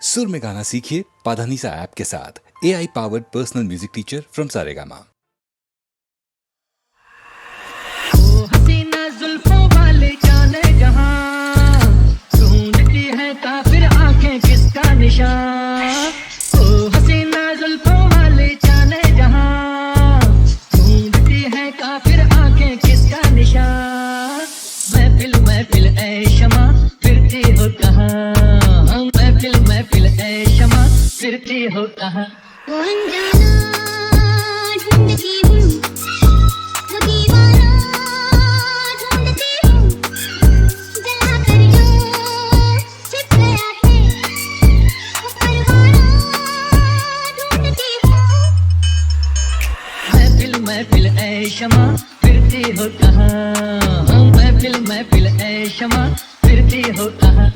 सुर में गाना सीखिए पाधानीसा ऐप के साथ। AI powered personal music teacher from Saregama. हसीना जुल्फों वाले जाने जहां ढूंढती है काफिर आंखें किसका निशान। ओ हसीना जुल्फों वाले जाने जहां ढूंढती है काफिर आंखें किसका निशान। महफिल महफिल ऐ शमा फिरती हो कहां, महफिल महफिल ऐ शमा फिरती हो कहां। वो अनजाना ढूंढती हूँ, वो दीवाना ढूंढती हूँ, जला कर जो छिप गया है वो परवाना ढूंढती हूँ। महफिल महफिल ऐ शमा फिरती हो कहां, महफिल महफिल ऐ शमा फिरती हो कहां।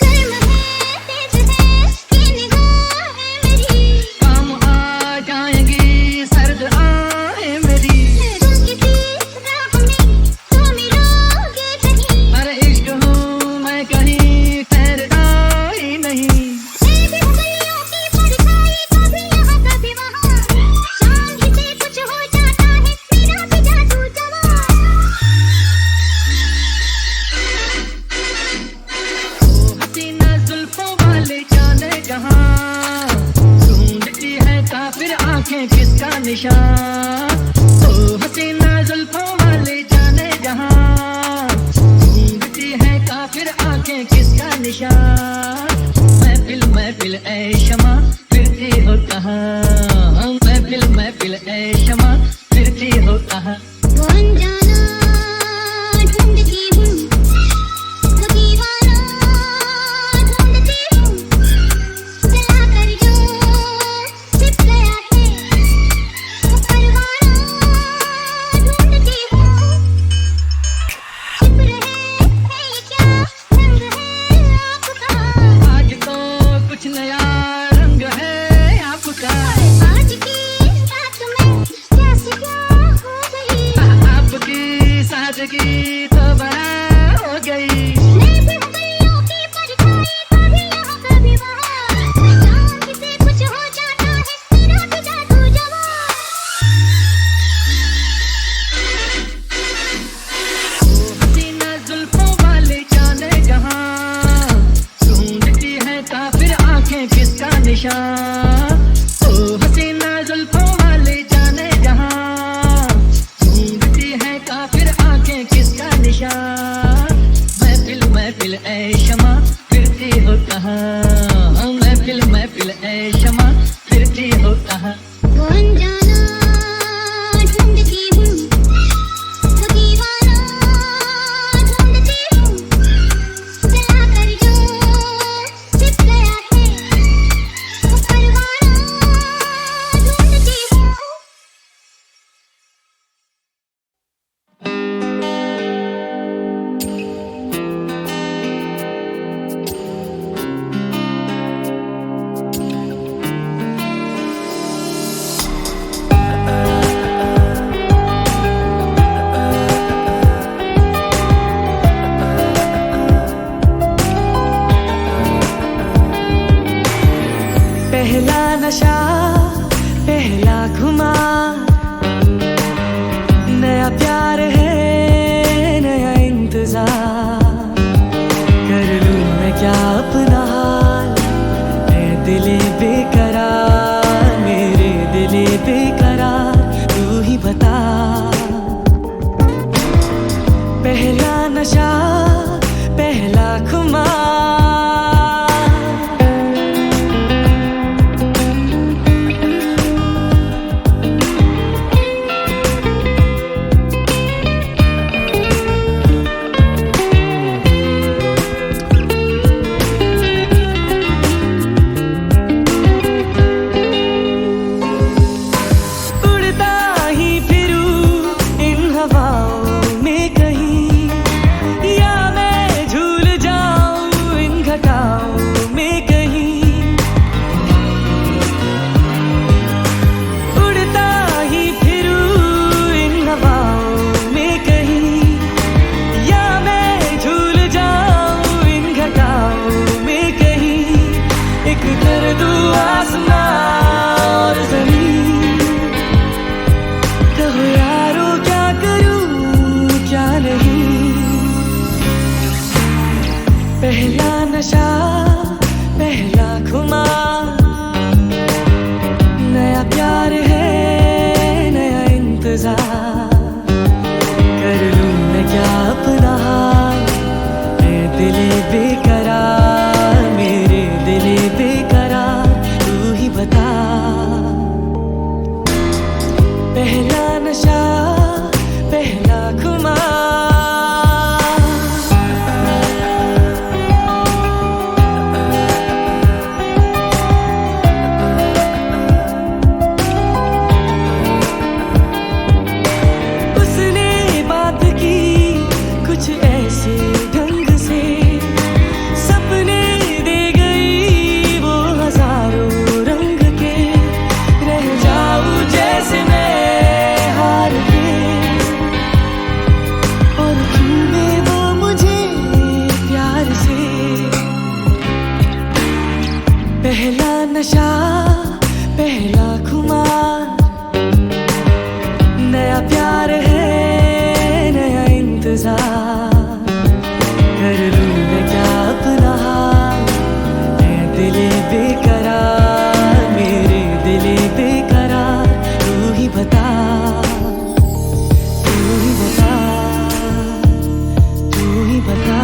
गर्म है तेज है ये निगाहें मेरी, काम आ जाएंगी सर्द आहें मेरी। तुम किसी राह में तो मिलोगे कहीं, अरे इश्क हूँ मैं कहीं ठहरता ही नहीं। मैं भी गलियों की परछाई, कभी यहाँ कभी वहाँ, शाम ही से कुछ हो जाता है मेरा भी जादू जवां। हसीना जुल्फों वाले जाने जहां ढूंढती है काफिर आंखें किसका निशान। ओ हसीना जुल्फों वाले जाने जहां ढूंढती है काफिर आंखें किसका निशान। महफिल महफिल ऐ शमा फिरती हो कहां, महफिल महफिल ऐ शमा फिरती हो कहां। वो अनजाना ढूंढती हूँ, वो दीवाना ढूंढती हूँ, जला कर जो छिप गया है वो परवाना ढूंढती हूँ। छिप रहे है ये क्या रंग है आपका, आज तो कुछ नया रंग है आपका। आज की रात में कैसे क्या हो गई, आपकी सादगी तो बड़ा हो गई। मैं भी गलियों की परछाई, कभी यहाँ कभी वहाँ, शाम ही से कुछ हो जाता है मेरा भी जादू जवां। हसीना जुल्फों वाले जाने जहां ढूंढती है काफिर आंखें किसका निशान। ओ हसीना जुल्फों वाले जाने जहां ढूंढती है काफिर आंखें किसका निशान। महफिल महफिल ऐ शमा फिरती हो कहां, महफिल महफिल ऐ शमा फिरती हो कहां। वो अनजाना ढूंढती हूँ, वो दीवाना ढूंढती हूँ, जला कर जो छिप गया है वो परवाना ढूंढती हूँ। पहला नशा पहला खुमार, नया प्यार है नया इंतजार, कर लूं मैं क्या अपना हाल, है दिले बेकरार, मेरे दिले बेकरार, तू ही बता। पहला नशा पहला खुमार, पहला नशा पहला खुमार, नया प्यार है नया इंतजार, कर लूं मैं क्या अपना हाल, है दिले बेकरार, मेरे दिले बेकरार, तू ही बता, तू ही बता, तू ही बता।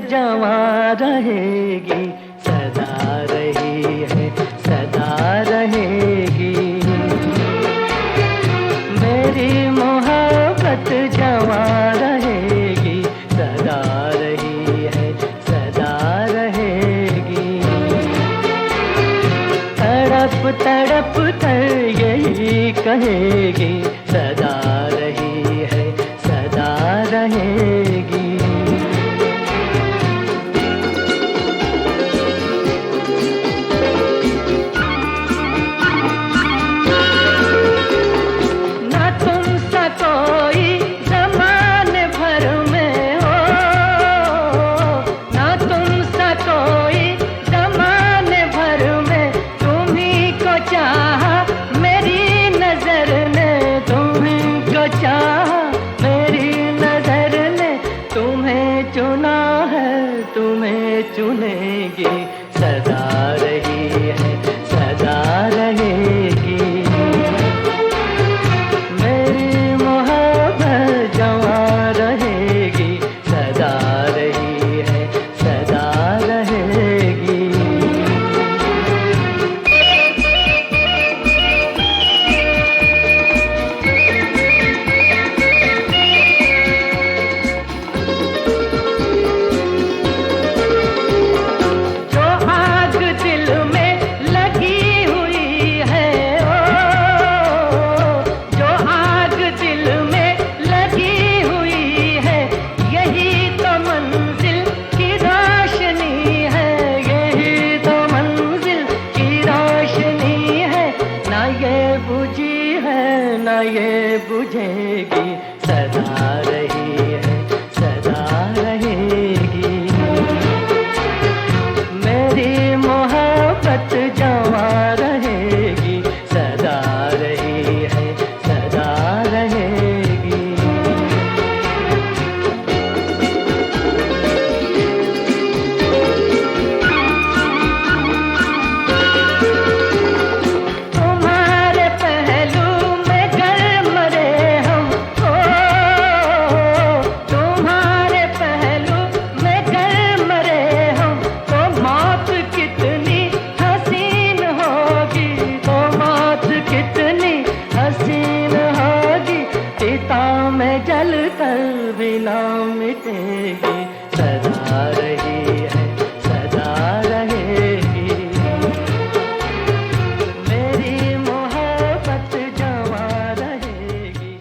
जवां रहेगी, सदा रही है, सदा रहेगी। मेरी मोहब्बत जवां रहेगी, सदा रही है, सदा रहेगी। तड़प तड़प कर यही कहेगी, सदा रही है, सदा रहेगी। ना तुमसा कोई ज़माने भर में हो, ना तुमसा कोई ज़माने भर में, तुम्ही को चाहा मेरी नजर ने, तुम्ही को चाहा मेरी नजर ने। तुम्हें चुना है, तुम्हें चुनेगी, सदा रही है, सदा रहेगी। मेरी मोहब्बत जवां रहेगी, सदा रही है, सदा रहेगी। जो आग दिल में लगी हुई है, ओ, जो आग दिल में लगी हुई है, यही तो मंजिल की रोशनी है, यही तो मंजिल की रोशनी है। ना ये बुझी है, ना ये बुझेगी, सदा रही है, सदा रहेगी। मेरी मोहब्बत जवां रहेगी, सदा रही है, सदा रहेगी। तुम्हारे पहलू में गर मरे हम, ओ, तुम्हारे पहलू में गर मरे हम, तो मौत कितनी हसीन होगी, तो मौत कितनी हसीन होगी। चिता में जल कर भी ना मिटेगी, सदा रही है, सदा रहेगी। मेरी मोहब्बत जवां रहेगी।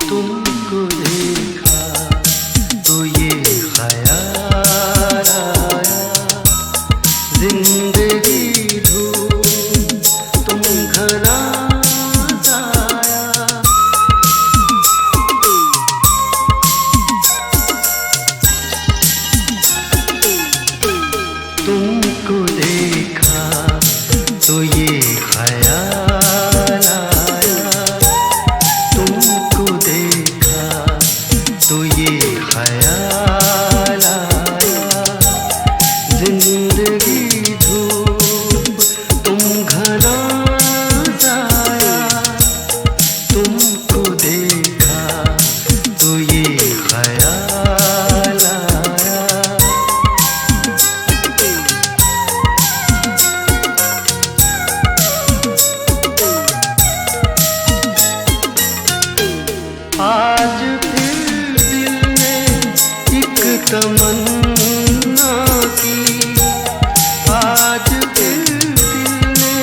तुमको देखा तो ये ख्याल आया, जिंदगी धूप तुम घना आया। तुमको देखा तो ये ख्याल आया, तुमको देखा तो ये ख्याल आया, जिंदगी धूप तुम घना आया। तुमको देखा तो ये ख्याल आया। आज फिर दिल ने एक तमन्ना की, आज फिर दिल ने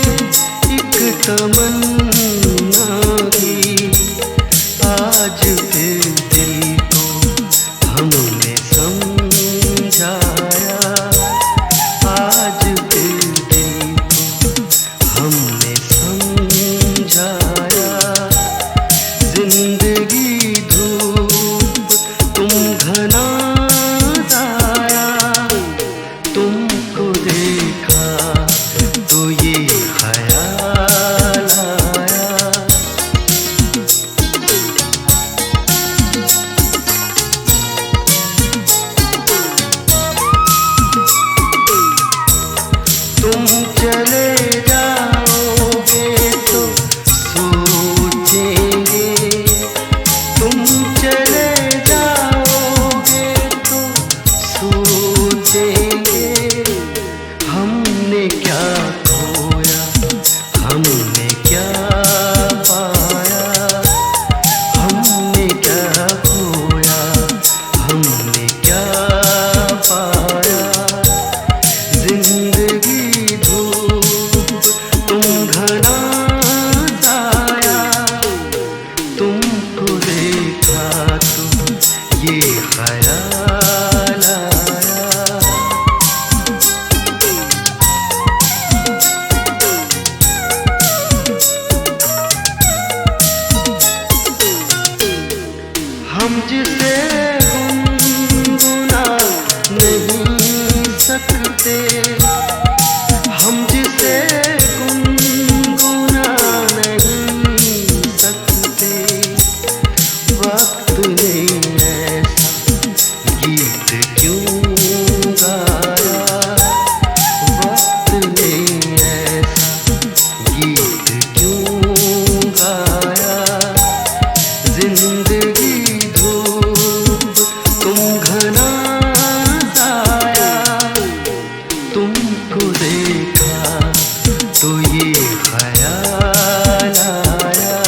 एक तमन्ना की, आज फिर दिल को हमने समझाया, आज फिर दिल को हमने समझाया। जिंदगी धूप गीत क्यों गाया वक्त ने ऐसा गीत क्यों गाया जिंदगी धूप तुम घना साया तुमको देखा तो ये ख्याल आया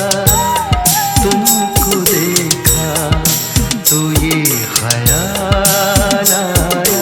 तुमको देखा तो ये ख्याल आया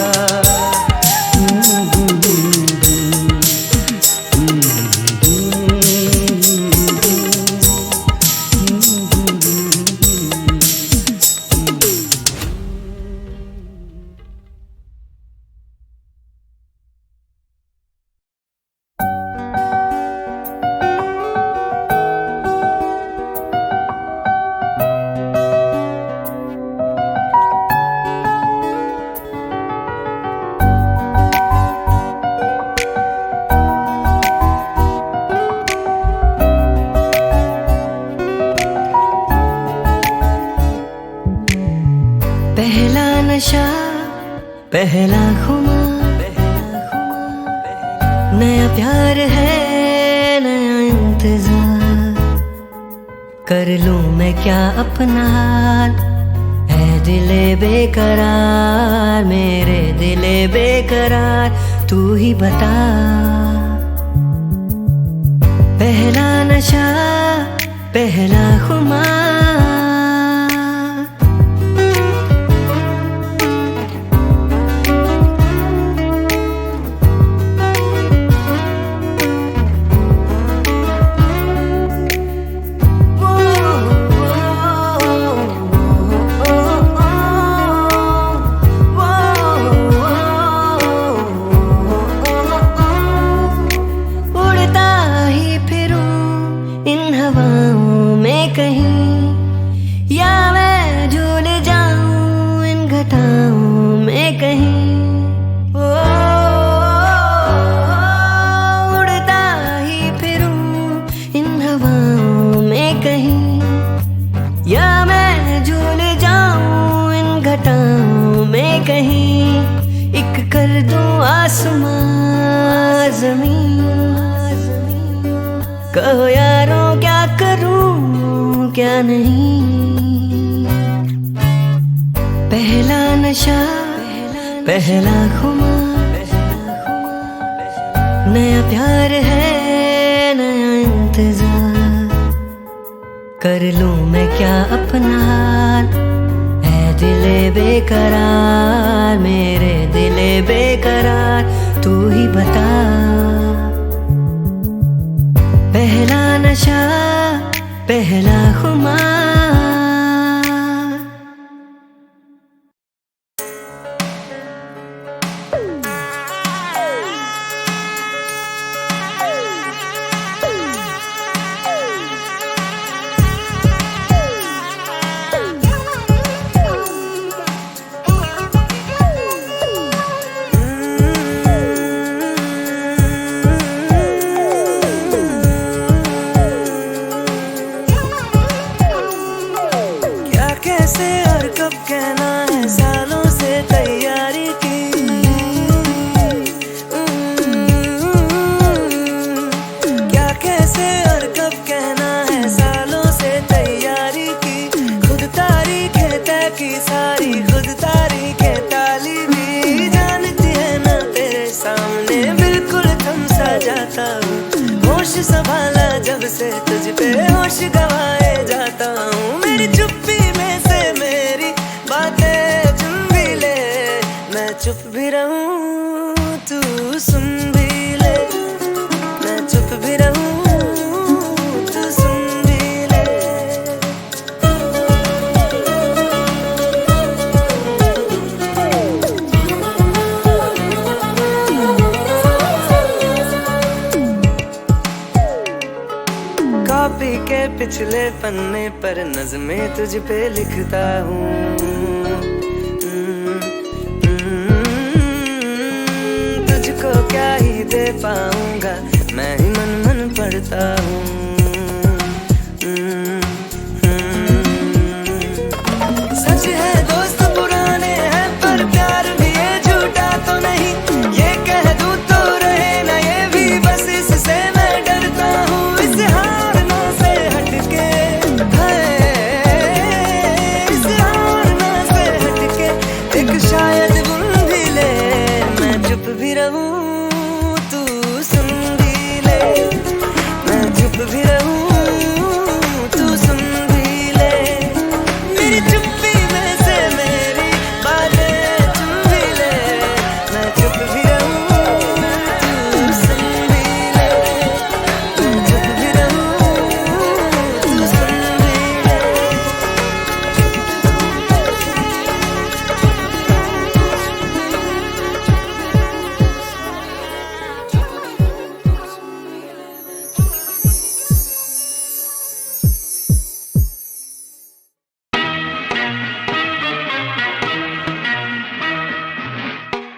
पहला नशा पहला खुमार नया प्यार है नया इंतजार कर लूं मैं क्या अपना हाल है दिले बेकरार मेरे दिले बेकरार तू ही बता पहला नशा पहला खुमार कहो यारों क्या करूं क्या नहीं पहला नशा पहला खुमार नया प्यार है नया इंतजार कर लूं मैं क्या अपना हाल है दिले बेकरार मेरे दिले बेकरार तू ही बता पहला नशा पहला खुमार होश संभाला जब से तुझ पे होश गवाए जाता हूँ मेरी चुप्पी में से मेरी बातें चुन भी ले मैं चुप भी रहूँ तू सुन भी ले मैं चुप भी रहूँ तू सुन भी ले कॉपी के पिछले पन्ने पर नज़में तुझ पे लिखता हूँ तुझको क्या ही दे पाऊंगा मैं ही मन मन पढ़ता हूँ सच है दोस्त पुराने हैं पर आज गुन भी ले, मैं चुप भी रहूं तू सुन भी ले, मैं चुप भी रहूं तू सुन भी ले, मेरी चुप्पी में से मेरी बातें चुन भी ले, मैं चुप भी रहूं तू सुन भी ले, मैं चुप भी रहूं तू सुन भी ले।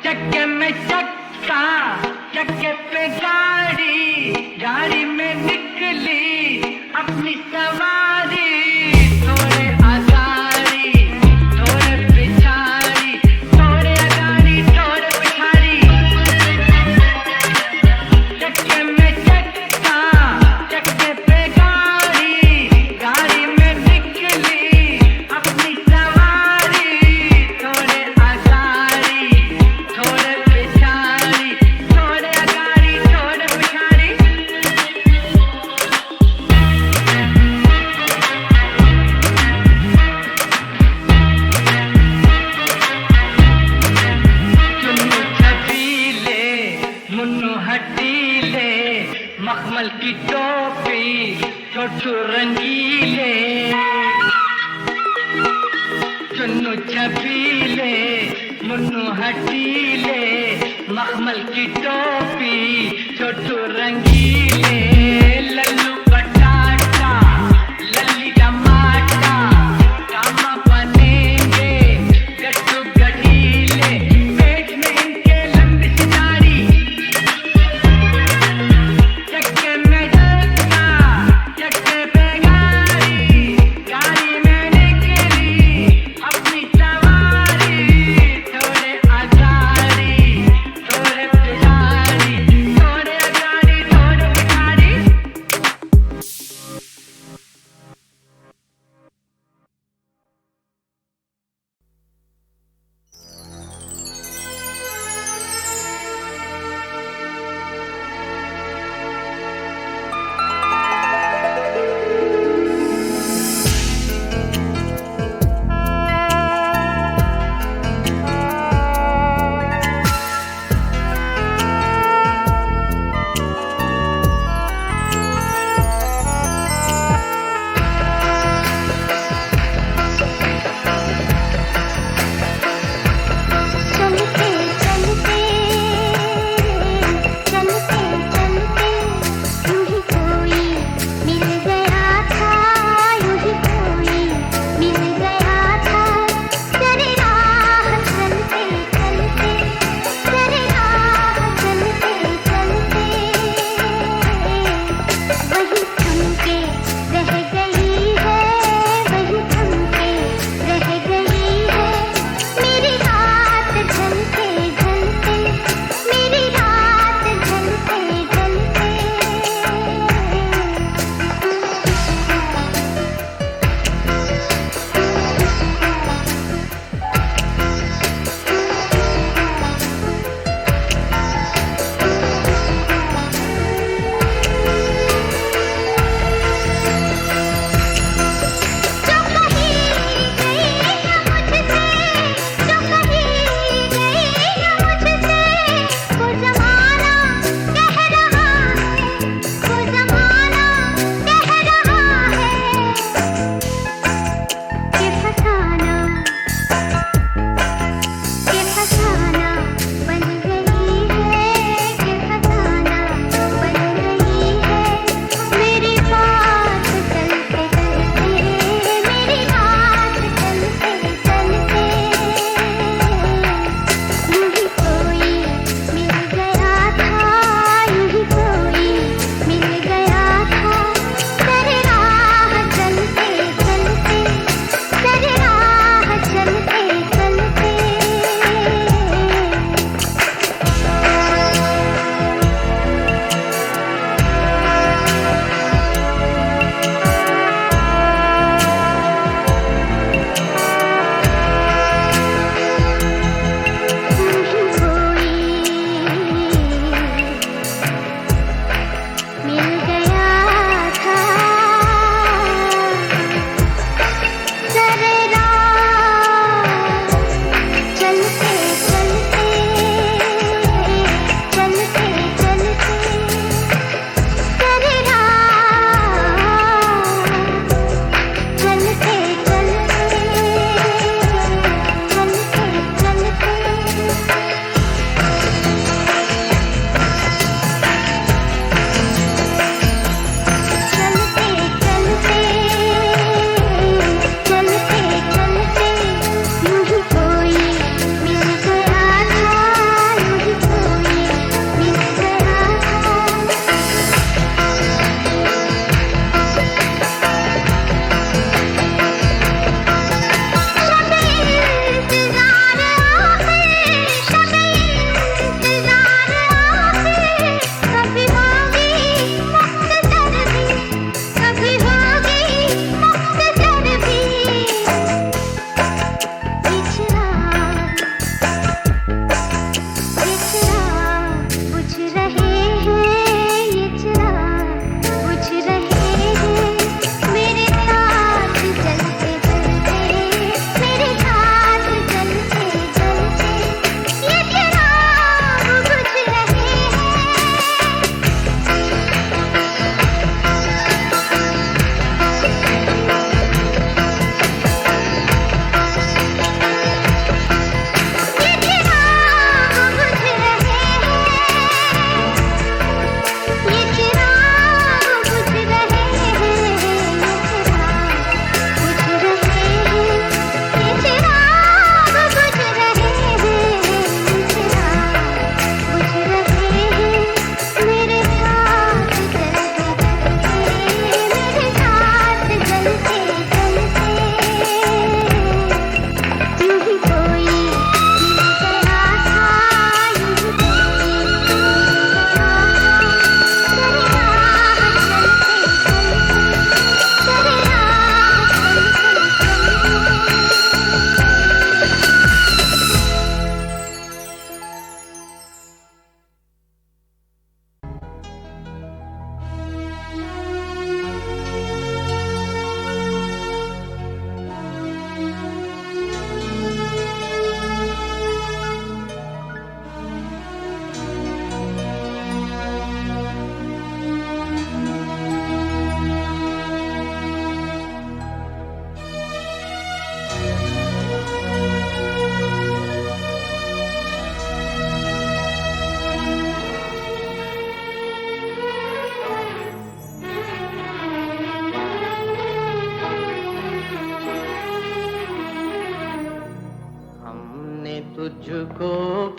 चक्के में चक्का, चक्के पे गाड़ी, गाड़ी में निकली अपनी सवारी, थोड़े आगाड़ी थोड़े पिछाड़ी, थोड़े आगाड़ी थोड़े पिछाड़ी। चक्के में चक्का, चक्के पे गाड़ी, गाड़ी में निकली अपनी सवारी, थोड़े आगाड़ी थोड़े पिछाड़ी, थोड़े आगाड़ी थोड़े पिछाड़ी। चुन्नू छबीले, मुन्नू हटीले, मखमल की टोपी, छोटू रंगीले। चुन्नू छबीले, मुन्नू हटीले, मखमल की टोपी, छोटू रंगीले। लल्लू पटाटा, लल्ली टमाटा, कामा बनेंगे गट्टू गठीले, पेट में इनके लंबी सी दाढ़ी। चक्के में चक्का, चक्के पे गाड़ी, गाड़ी में निकली अपनी सवारी, थोड़े आगाड़ी थोड़े पिछाड़ी,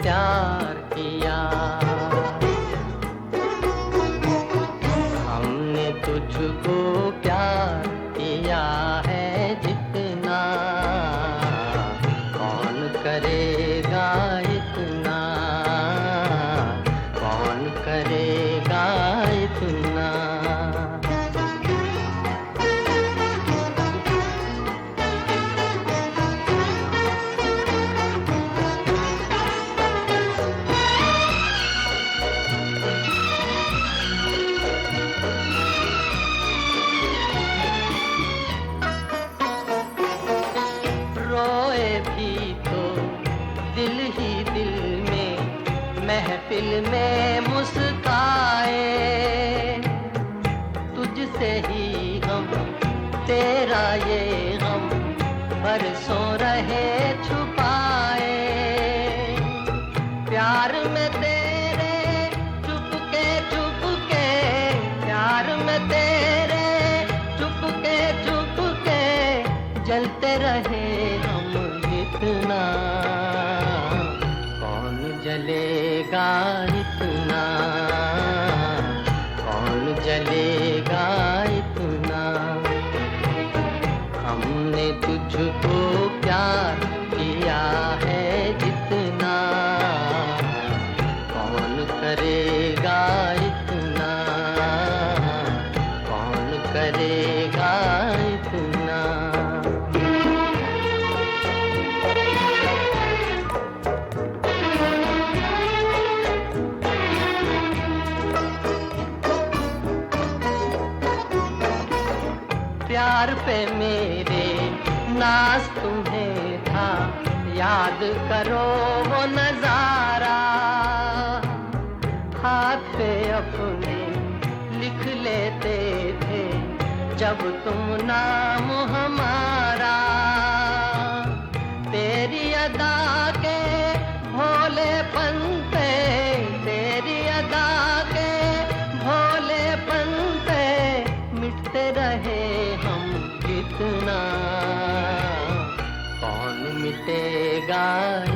प्यार किया, हमने तुझको प्यार किया है जितना, कौन करेगा इतना, कौन करेगा इतना। रोए भी तो दिल ही दिल में, महफिल में मुस्काए, तुझसे ही हम तेरा ये हम बरसों रहे छुपाए, प्यार में तेरे चुपके चुपके, प्यार में तेरे चुपके चुपके जलते रहे हम इतना, कौन जलेगा इतना, कौन जलेगा इतना। हमने तुझको प्यार किया है जितना, कौन करेगा इतना, कौन करेगा इतना। प्यार पे मेरे नाज तुम्हें था, याद करो वो नजारा, हाथ पे अपने लिख लेते थे जब तुम नाम हमारा, तेरी अदा के भोलेपन पे, तेरी अदा के भोलेपन पे मिटते रहे हम कितना, कौन मिटेगा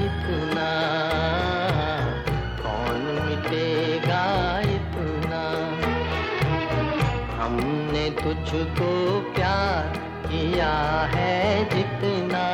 इतना, कौन मिटेगा इतना। हमने तुझको प्यार किया है जितना,